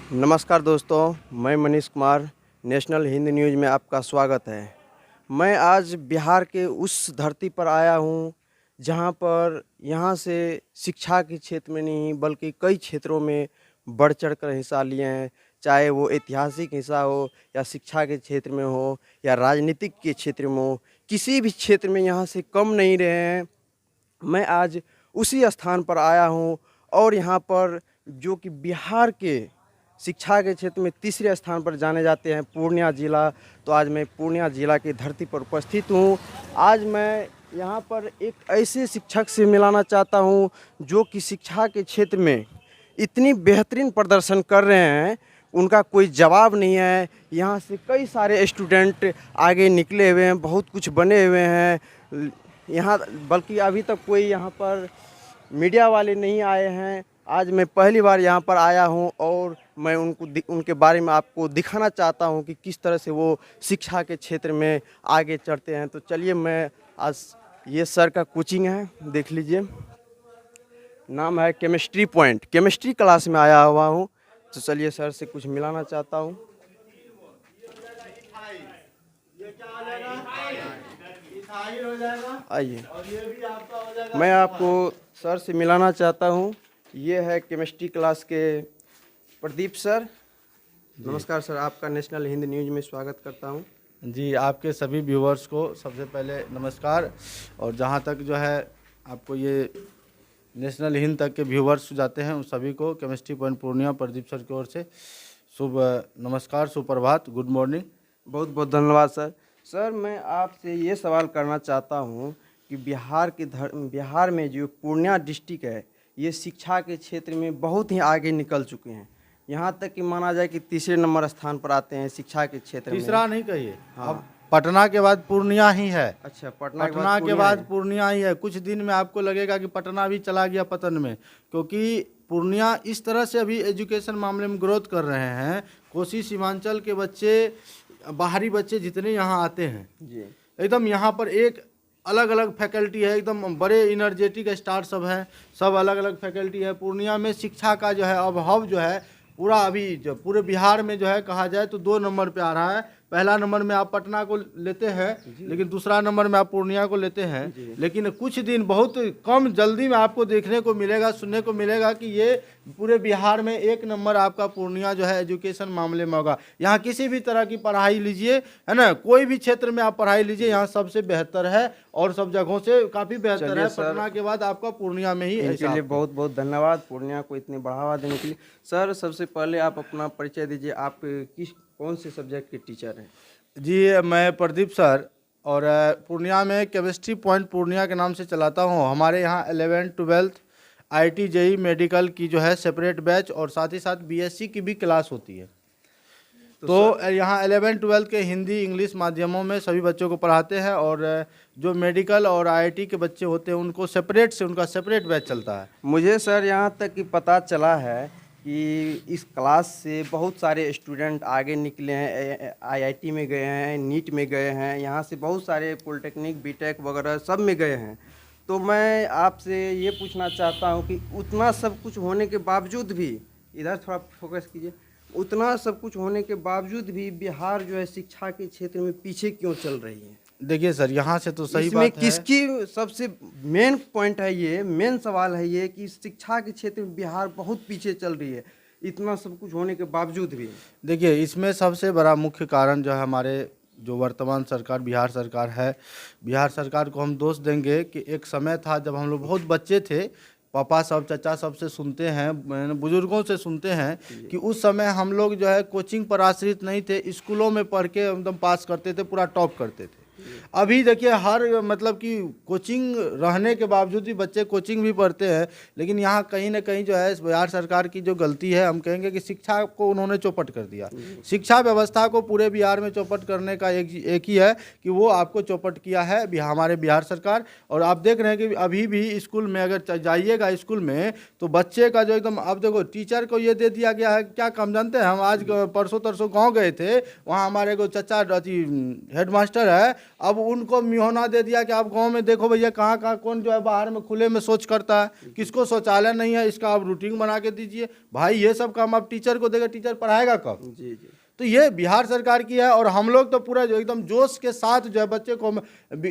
नमस्कार दोस्तों, मैं मनीष कुमार, नेशनल हिंद न्यूज़ में आपका स्वागत है। मैं आज बिहार के उस धरती पर आया हूँ जहाँ पर यहाँ से शिक्षा के क्षेत्र में नहीं बल्कि कई क्षेत्रों में बढ़ चढ़कर हिस्सा लिए हैं। चाहे वो ऐतिहासिक हिस्सा हो या शिक्षा के क्षेत्र में हो या राजनीतिक के क्षेत्र में हो, किसी भी क्षेत्र में यहाँ से कम नहीं रहे हैं। मैं आज उसी स्थान पर आया हूँ और यहाँ पर जो कि बिहार के शिक्षा के क्षेत्र में तीसरे स्थान पर जाने जाते हैं पूर्णिया ज़िला। तो आज मैं पूर्णिया ज़िला की धरती पर उपस्थित हूँ। आज मैं यहाँ पर एक ऐसे शिक्षक से मिलाना चाहता हूँ जो कि शिक्षा के क्षेत्र में इतनी बेहतरीन प्रदर्शन कर रहे हैं, उनका कोई जवाब नहीं है। यहाँ से कई सारे स्टूडेंट आगे निकले हुए हैं, बहुत कुछ बने हुए हैं यहाँ, बल्कि अभी तक कोई यहाँ पर मीडिया वाले नहीं आए हैं। आज मैं पहली बार यहाँ पर आया हूँ और मैं उनके बारे में आपको दिखाना चाहता हूँ कि किस तरह से वो शिक्षा के क्षेत्र में आगे चढ़ते हैं। तो चलिए, मैं आज ये सर का कोचिंग है, देख लीजिए, नाम है केमिस्ट्री पॉइंट। केमिस्ट्री क्लास में आया हुआ हूँ। तो चलिए सर से कुछ मिलाना चाहता हूँ। आइए, मैं आपको सर से मिलाना चाहता हूँ। ये है केमिस्ट्री क्लास के प्रदीप सर। नमस्कार सर, आपका नेशनल हिंद न्यूज़ में स्वागत करता हूँ। जी, आपके सभी व्यूवर्स को सबसे पहले नमस्कार। और जहाँ तक जो है आपको ये नेशनल हिंद तक के व्यूवर्स जाते हैं उन सभी को chemistry point Purnia Pradeep sir की ओर से शुभ नमस्कार, सुप्रभात, गुड मॉर्निंग। बहुत बहुत धन्यवाद सर। सर, मैं आपसे ये सवाल करना चाहता हूँ कि बिहार में जो पूर्णिया डिस्ट्रिक्ट है, ये शिक्षा के क्षेत्र में बहुत ही आगे निकल चुके हैं। यहाँ तक कि माना जाए कि तीसरे नंबर स्थान पर आते हैं शिक्षा के क्षेत्र में। तीसरा नहीं कहिए, हाँ। अब पटना के बाद पूर्णिया ही है। अच्छा, पटना के बाद पूर्णिया ही है। कुछ दिन में आपको लगेगा कि पटना भी चला गया पतन में, क्योंकि पूर्णिया इस तरह से अभी एजुकेशन मामले में ग्रोथ कर रहे हैं। कोसी सीमांचल के बच्चे, बाहरी बच्चे जितने यहाँ आते हैं जी, एकदम यहाँ पर एक अलग अलग फैकल्टी है, एकदम बड़े इनर्जेटिक स्टार सब हैं, सब अलग अलग फैकल्टी है। पूर्णिया में शिक्षा का जो है अभाव जो है पूरा अभी जो पूरे बिहार में जो है कहा जाए तो 2 नंबर पे आ रहा है। पहला नंबर में आप पटना को लेते हैं, लेकिन दूसरा नंबर में आप पूर्णिया को लेते हैं। लेकिन कुछ दिन बहुत कम जल्दी में आपको देखने को मिलेगा, सुनने को मिलेगा कि ये पूरे बिहार में 1 नंबर आपका पूर्णिया जो है एजुकेशन मामले में होगा। यहाँ किसी भी तरह की पढ़ाई लीजिए, है ना, कोई भी क्षेत्र में आप पढ़ाई लीजिए, यहाँ सबसे बेहतर है और सब जगहों से काफ़ी बेहतर है। पटना के बाद आपका पूर्णिया में ही। इसके लिए बहुत बहुत धन्यवाद पूर्णिया को इतने बढ़ावा देने के लिए। सर, सबसे पहले आप अपना परिचय दीजिए। आप कौन से सब्जेक्ट के टीचर हैं? जी, मैं प्रदीप सर और पूर्णिया में केमिस्ट्री पॉइंट पूर्णिया के नाम से चलाता हूँ। हमारे यहाँ 11th 12th IIT JEE medical की जो है सेपरेट बैच और साथ ही साथ BSc की भी क्लास होती है। तो यहाँ 11th 12th के हिंदी इंग्लिश माध्यमों में सभी बच्चों को पढ़ाते हैं और जो मेडिकल और IIT के बच्चे होते हैं उनको सेपरेट से उनका सेपरेट बैच चलता है। मुझे सर यहाँ तक कि पता चला है कि इस क्लास से बहुत सारे स्टूडेंट आगे निकले हैं, IIT में गए हैं, नीट में गए हैं, यहाँ से बहुत सारे पॉलिटेक्निक बीटेक वगैरह सब में गए हैं। तो मैं आपसे ये पूछना चाहता हूँ कि उतना सब कुछ होने के बावजूद भी, इधर थोड़ा फोकस कीजिए, उतना सब कुछ होने के बावजूद भी बिहार जो है शिक्षा के क्षेत्र में पीछे क्यों चल रही है? देखिए सर, यहाँ से तो सही इसमें बात है। किसकी सबसे मेन पॉइंट है, ये मेन सवाल है ये कि शिक्षा के क्षेत्र में बिहार बहुत पीछे चल रही है, इतना सब कुछ होने के बावजूद भी। देखिए, इसमें सबसे बड़ा मुख्य कारण जो है हमारे जो वर्तमान सरकार बिहार सरकार है, बिहार सरकार को हम दोष देंगे कि एक समय था जब हम लोग बहुत बच्चे थे, पापा सब चाचा सब से सुनते हैं, बुजुर्गों से सुनते हैं कि उस समय हम लोग जो है कोचिंग पर आश्रित नहीं थे, स्कूलों में पढ़ के एकदम पास करते थे, पूरा टॉप करते थे। अभी देखिए हर मतलब कि कोचिंग रहने के बावजूद भी बच्चे कोचिंग भी पढ़ते हैं, लेकिन यहाँ कहीं ना कहीं जो है बिहार सरकार की जो गलती है, हम कहेंगे कि शिक्षा को उन्होंने चौपट कर दिया। शिक्षा व्यवस्था को पूरे बिहार में चौपट करने का एक ही है कि वो आपको चौपट किया है हमारे बिहार सरकार। और आप देख रहे हैं कि अभी भी स्कूल में अगर जाइएगा स्कूल में तो बच्चे का जो एकदम, अब देखो टीचर को ये दे दिया गया है, क्या कम जानते हैं हम, आज परसों तरसों गाँव गए थे, वहाँ हमारे को चचा हेड मास्टर है, अब उनको मिहोना दे दिया कि आप गांव में देखो भैया कहाँ कहाँ कौन जो है बाहर में खुले में शौच करता है, किसको शौचालय नहीं है, इसका आप रूटीन बना के दीजिए। भाई ये सब काम आप टीचर को देगा, टीचर पढ़ाएगा कब? जी जी। तो ये बिहार सरकार की है। और हम लोग तो पूरा जो एकदम जोश के साथ जो है बच्चे को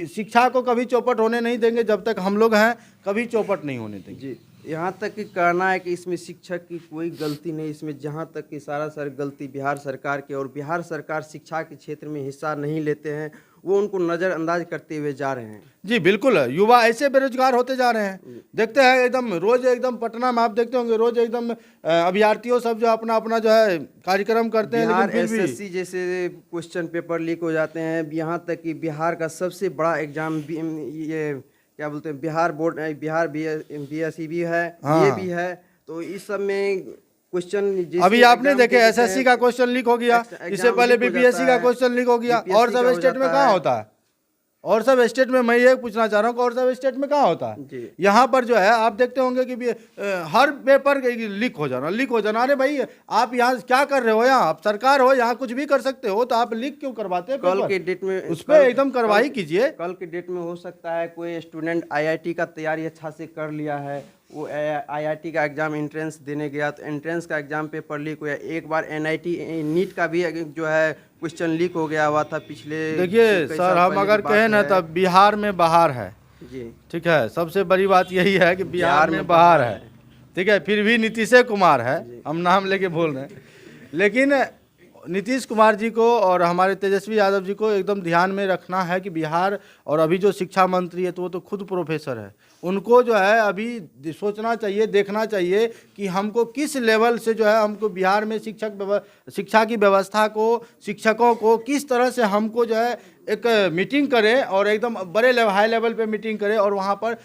शिक्षा को कभी चौपट होने नहीं देंगे। जब तक हम लोग हैं कभी चौपट नहीं होने देंगे। जी, यहाँ तक कि कहना है कि इसमें शिक्षक की कोई गलती नहीं, इसमें जहाँ तक कि सारा गलती बिहार सरकार की, और बिहार सरकार शिक्षा के क्षेत्र में हिस्सा नहीं लेते हैं, वो उनको नज़रअंदाज करते हुए जा रहे हैं। जी बिल्कुल, युवा ऐसे बेरोजगार होते जा रहे हैं। देखते हैं एकदम रोज एकदम पटना में आप देखते होंगे रोज एकदम अभ्यर्थियों सब जो अपना अपना जो है कार्यक्रम करते हैं, बिहार लेकिन फिर भी एसएससी जैसे क्वेश्चन पेपर लीक हो जाते हैं। यहाँ तक कि बिहार का सबसे बड़ा एग्जाम ये क्या बोलते हैं, बिहार बोर्ड, बिहार बीएसई भी है, हाँ। ये भी है। तो इस सब में क्वेश्चन अभी आपने देखे एसएससी का क्वेश्चन लीक हो गया, इससे पहले बीपीएससी का क्वेश्चन लीक हो गया। और सब स्टेट में कहाँ होता है? और सब स्टेट में मैं ये पूछना चाह रहा हूँ कि और सब स्टेट में कहाँ होता है? यहाँ पर जो है आप देखते होंगे कि हर पेपर लीक हो जाना। अरे भाई आप यहाँ क्या कर रहे हो? यहाँ आप सरकार हो, यहाँ कुछ भी कर सकते हो, तो आप लीक क्यों करवाते हैं? कल के डेट में उस पर एकदम कार्रवाई कीजिए। कल के डेट में हो सकता है कोई स्टूडेंट आईआईटी का तैयारी अच्छा से कर लिया है, वो आईआईटी का एग्ज़ाम एंट्रेंस देने गया, तो एंट्रेंस का एग्ज़ाम पेपर लीक हुआ। एक बार एनआईटी नीट का भी जो है क्वेश्चन लीक हो गया हुआ था पिछले। देखिए सर, हम अगर कहें ना तब बिहार में बाहर है जी, ठीक है, सबसे बड़ी बात यही है कि बिहार में बाहर है, ठीक है। फिर भी नीतीश कुमार है, हम नाम लेके बोल रहे हैं, लेकिन नीतीश कुमार जी को और हमारे तेजस्वी यादव जी को एकदम ध्यान में रखना है कि बिहार, और अभी जो शिक्षा मंत्री है तो वो तो खुद प्रोफेसर है, उनको जो है अभी सोचना चाहिए, देखना चाहिए कि हमको किस लेवल से जो है हमको बिहार में शिक्षा की व्यवस्था को, शिक्षकों को किस तरह से हमको जो है एक मीटिंग करें और एकदम बड़े हाई लेवल पे मीटिंग करें, और वहाँ पर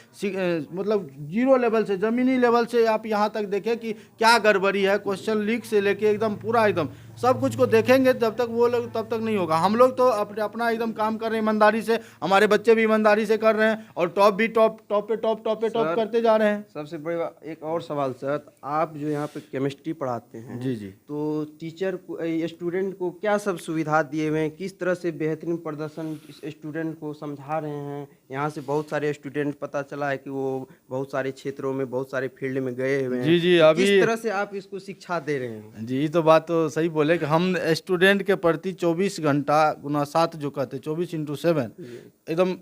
मतलब जीरो लेवल से, ज़मीनी लेवल से आप यहाँ तक देखें कि क्या गड़बड़ी है, क्वेश्चन लीक से लेके एकदम पूरा एकदम सब कुछ को देखेंगे। जब तक वो लोग, तब तक नहीं होगा। हम लोग तो अपना एकदम काम कर रहे हैं ईमानदारी से, हमारे बच्चे भी ईमानदारी से कर रहे हैं, और टॉप भी टॉप करते जा रहे हैं। सबसे बड़ी एक और सवाल सर, आप जो यहाँ पे केमिस्ट्री पढ़ाते हैं, जी जी, तो टीचर को, स्टूडेंट को क्या सब सुविधा दिए हुए हैं, किस तरह से बेहतरीन प्रदर्शन स्टूडेंट को समझा रहे हैं? यहाँ से बहुत सारे स्टूडेंट पता चला है कि वो बहुत सारे क्षेत्रों में, बहुत सारे फील्ड में गए हुए हैं। जी जी, अभी किस तरह से आप इसको शिक्षा दे रहे हैं? जी, ये तो बात तो सही बोले कि हम स्टूडेंट के प्रति 24 घंटा गुना 7 जो कहते हैं 24/7 एकदम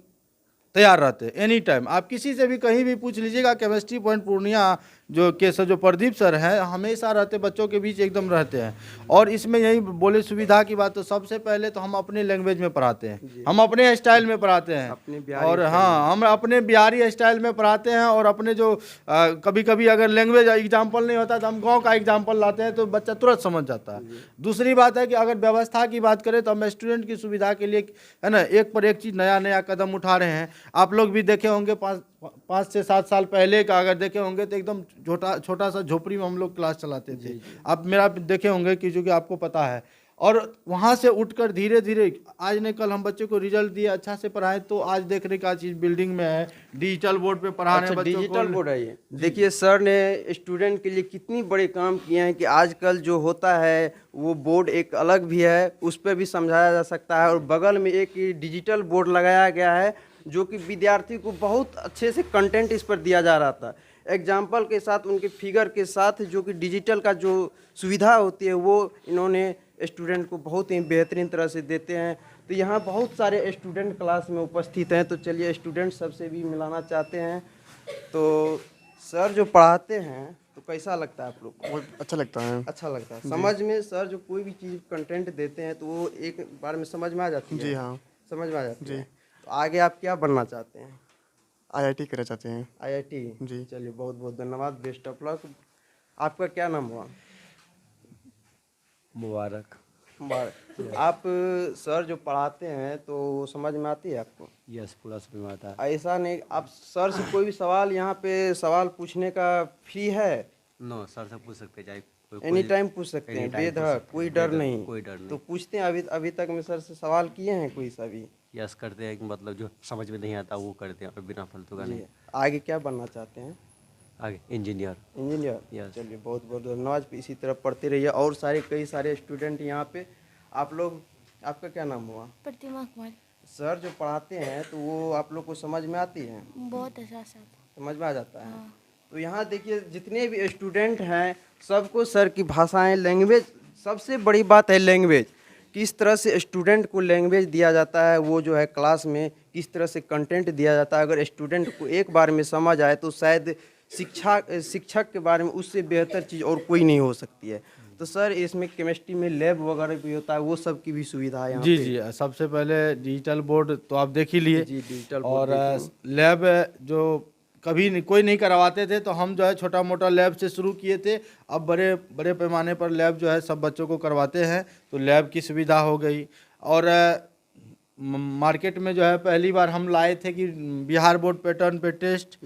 तैयार रहते हैं। एनी टाइम आप किसी से भी कहीं भी पूछ लीजिएगा, केमिस्ट्री पॉइंट पूर्णिया जो प्रदीप सर हैं हमेशा रहते, बच्चों के बीच एकदम रहते हैं। और इसमें यही बोले सुविधा की बात, तो सबसे पहले तो हम अपने लैंग्वेज में पढ़ाते हैं, हम अपने स्टाइल में पढ़ाते हैं, और हाँ हम अपने बिहारी स्टाइल में पढ़ाते हैं। और अपने जो कभी कभी अगर लैंग्वेज एग्जाम्पल नहीं होता तो हम गाँव का एग्जाम्पल लाते हैं, तो बच्चा तुरंत समझ जाता है। दूसरी बात है कि अगर व्यवस्था की बात करें तो हम स्टूडेंट की सुविधा के लिए है ना, एक पर एक चीज़ नया कदम उठा रहे हैं। आप लोग भी देखे होंगे 5 से 7 साल पहले का अगर देखे होंगे तो एकदम छोटा सा झोपड़ी में हम लोग क्लास चलाते थे। आप मेरा देखे होंगे कि जो कि आपको पता है। और वहाँ से उठकर धीरे धीरे आज ने कल हम बच्चे को रिजल्ट दिए, अच्छा से पढ़ाएं, तो आज देखने का चीज़ बिल्डिंग में है, डिजिटल बोर्ड पे पढ़ा रहे हैं बच्चों को। डिजिटल बोर्ड है ये। देखिए सर ने स्टूडेंट के लिए कितनी बड़े काम किए हैं कि आजकल जो होता है वो बोर्ड एक अलग भी है, उस पर भी समझाया जा सकता है, और बगल में एक डिजिटल बोर्ड लगाया गया है जो कि विद्यार्थी को बहुत अच्छे से कंटेंट इस पर दिया जा रहा था, एग्जाम्पल के साथ, उनके फिगर के साथ, जो कि डिजिटल का जो सुविधा होती है वो इन्होंने स्टूडेंट को बहुत ही बेहतरीन तरह से देते हैं। तो यहाँ बहुत सारे स्टूडेंट क्लास में उपस्थित हैं, तो चलिए स्टूडेंट सबसे भी मिलाना चाहते हैं। तो सर जो पढ़ाते हैं तो कैसा लगता है आप लोग को? बहुत अच्छा लगता है। अच्छा लगता है समझ में। सर जो कोई भी चीज़ कंटेंट देते हैं तो वो एक बार में समझ में आ जाती है? जी हाँ, समझ में आ जाती जी। है। तो आगे आप क्या बनना चाहते हैं? आईआईटी करना चाहते हैं। आईआईटी? जी, चलिए बहुत बहुत धन्यवाद, बेस्ट ऑफ लक। आपका क्या नाम हुआ? मुबारक। आप सर जो पढ़ाते हैं तो वो समझ में आती है आपको? यस, पूरा समझ में आता है। ऐसा नहीं, आप सर से कोई भी सवाल यहाँ पे सवाल पूछने का फ्री है? नो, सर से पूछ सकते, चाहे एनी टाइम पूछ सकते हैं, बेधड़क, कोई डर नहीं? कोई डर नहीं। तो पूछते हैं, अभी तक में सर से सवाल किए हैं कोई सा भी? यस करते हैं कि मतलब जो समझ में नहीं आता वो करते हैं, और बिना फालतू का नहीं। आगे क्या बनना चाहते हैं? आगे इंजीनियर। इंजीनियर? Yes. चलिए बहुत बहुत धन्यवाद, इसी तरह पढ़ते रहिए। और कई सारे स्टूडेंट यहाँ पे, आप लोग, आपका क्या नाम हुआ? प्रतिमा कुमार। सर जो पढ़ाते हैं तो वो आप लोग को समझ में आती है? बहुत अच्छा सर। समझ में आ जाता है। तो यहाँ देखिए जितने भी स्टूडेंट हैं सबको सर की भाषाएं, लैंग्वेज, सबसे बड़ी बात है लैंग्वेज। किस तरह से स्टूडेंट को लैंग्वेज दिया जाता है, वो जो है क्लास में किस तरह से कंटेंट दिया जाता है, अगर स्टूडेंट को एक बार में समझ आए तो शायद शिक्षक के बारे में उससे बेहतर चीज़ और कोई नहीं हो सकती है। तो सर इसमें केमिस्ट्री में लैब वगैरह भी होता है, वो सब की भी सुविधा है यहाँ जी पे? जी, सबसे पहले डिजिटल बोर्ड तो आप देख ही लिए। जी, डिजिटल और बोर्ड देखे। लैब जो कभी कोई नहीं करवाते थे, तो हम जो है छोटा मोटा लैब से शुरू किए थे। अब बड़े बड़े पैमाने पर लैब जो है सब बच्चों को करवाते हैं, तो लैब की सुविधा हो गई। और मार्केट में जो है पहली बार हम लाए थे कि बिहार बोर्ड पैटर्न पे टेस्ट,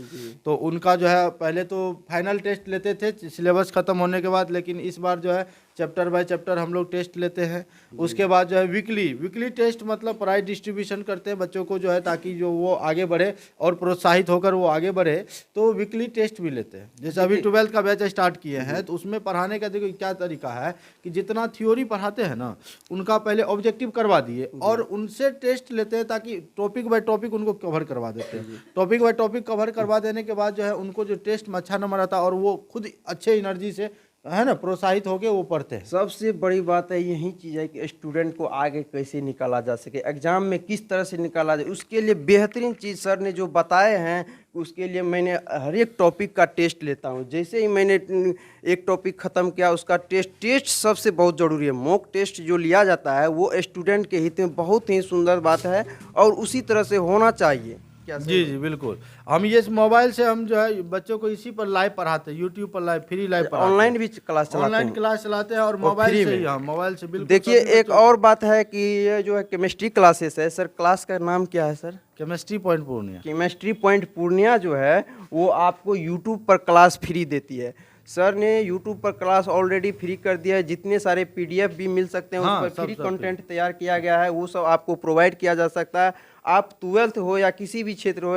तो उनका जो है पहले तो फाइनल टेस्ट लेते थे सिलेबस ख़त्म होने के बाद, लेकिन इस बार जो है चैप्टर बाय चैप्टर हम लोग टेस्ट लेते हैं। उसके बाद जो है वीकली टेस्ट, मतलब प्राइज डिस्ट्रीब्यूशन करते हैं बच्चों को जो है, ताकि जो वो आगे बढ़े और प्रोत्साहित होकर वो आगे बढ़े, तो वीकली टेस्ट भी लेते हैं। जैसे अभी 12th का बैच स्टार्ट किए हैं, तो उसमें पढ़ाने का देखो क्या तरीका है कि जितना थ्योरी पढ़ाते हैं ना, उनका पहले ऑब्जेक्टिव करवा दिए और उनसे टेस्ट लेते हैं, ताकि टॉपिक बाय टॉपिक उनको कवर करवा देते हैं। टॉपिक बाय टॉपिक कवर करवा देने के बाद जो है उनको जो टेस्ट में अच्छा नंबर आता है और वो खुद अच्छे एनर्जी से, है ना, प्रोत्साहित होके वो पढ़ते हैं। सबसे बड़ी बात है यही चीज़ है कि स्टूडेंट को आगे कैसे निकाला जा सके, एग्जाम में किस तरह से निकाला जाए, उसके लिए बेहतरीन चीज़ सर ने जो बताए हैं, उसके लिए मैंने हर एक टॉपिक का टेस्ट लेता हूं। जैसे ही मैंने एक टॉपिक ख़त्म किया उसका टेस्ट सबसे बहुत ज़रूरी है। मॉक टेस्ट जो लिया जाता है वो स्टूडेंट के हित में बहुत ही सुंदर बात है और उसी तरह से होना चाहिए। क्या सर? जी जी बिल्कुल। हम ये मोबाइल से हम जो है बच्चों को इसी पर लाइव पढ़ाते हैं, यूट्यूब पर लाइव फ्री लाइव पढ़ाते हैं। ऑनलाइन भी क्लास चलाते ऑनलाइन हैं? क्लास चलाते हैं और मोबाइल फ्री से में? ही, हाँ मोबाइल से बिल्कुल। देखिए सभी एक बच्चों- और बात है कि ये जो है केमिस्ट्री क्लासेस है, सर क्लास का नाम क्या है sir? Chemistry point Purnia. Chemistry point Purnia जो है वो आपको यूट्यूब पर क्लास फ्री देती है। सर ने यूट्यूब पर क्लास ऑलरेडी फ्री कर दिया है, जितने सारे पीडीएफ भी मिल सकते हैं, हाँ, उस पर फ्री सब कंटेंट तैयार किया गया है, वो सब आपको प्रोवाइड किया जा सकता है। आप 12th हो या किसी भी क्षेत्र हो,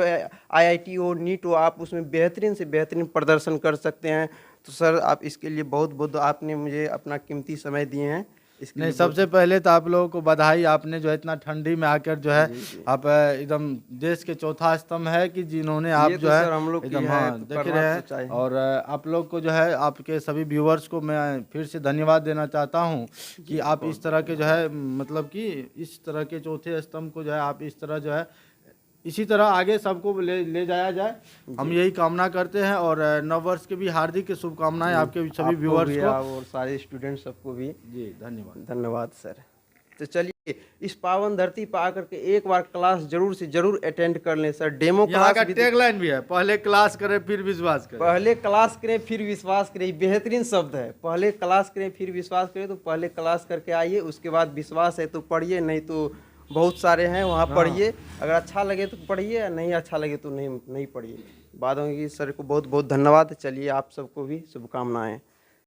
आईआईटी हो, नीट हो, आप उसमें बेहतरीन से बेहतरीन प्रदर्शन कर सकते हैं। तो सर आप इसके लिए बहुत बहुत आपने मुझे अपना कीमती समय दिए हैं, इसके नहीं, लिए सबसे पहले तो आप लोगों को बधाई। आपने जो है इतना ठंडी में आकर जो है आप एकदम देश के चौथा स्तंभ है कि जिन्होंने आप ये जो तो है सर हम लोग की एकदम, है, हाँ तो देख करना रहे तो हैं। चाहिए। और आप लोग को जो है आपके सभी व्यूअर्स को मैं फिर से धन्यवाद देना चाहता हूँ कि आप इस तरह के जो है, मतलब कि इस तरह के चौथे स्तंभ को जो है आप इस तरह जो है इसी तरह आगे सबको ले जाया जाए, हम यही कामना करते हैं। और नव वर्ष के भी हार्दिक शुभकामनाएं आपके सभी आपको व्यूअर्स भी को। और सारे स्टूडेंट सबको भी जी धन्यवाद। धन्यवाद सर। तो चलिए इस पावन धरती पर आकर के एक बार क्लास जरूर से जरूर अटेंड कर लें सर। डेमो यहाँ क्लास का भी टैगलाइन भी है, पहले क्लास करें फिर विश्वास करें। पहले क्लास करें फिर विश्वास करें, बेहतरीन शब्द है। पहले क्लास करें फिर विश्वास करें, तो पहले क्लास करके आइए, उसके बाद विश्वास है तो पढ़िए, नहीं तो बहुत सारे हैं वहाँ पढ़िए। अगर अच्छा लगे तो पढ़िए, या नहीं अच्छा लगे तो नहीं पढ़िए। बाद में सर को बहुत बहुत धन्यवाद। चलिए आप सबको भी शुभकामनाएं।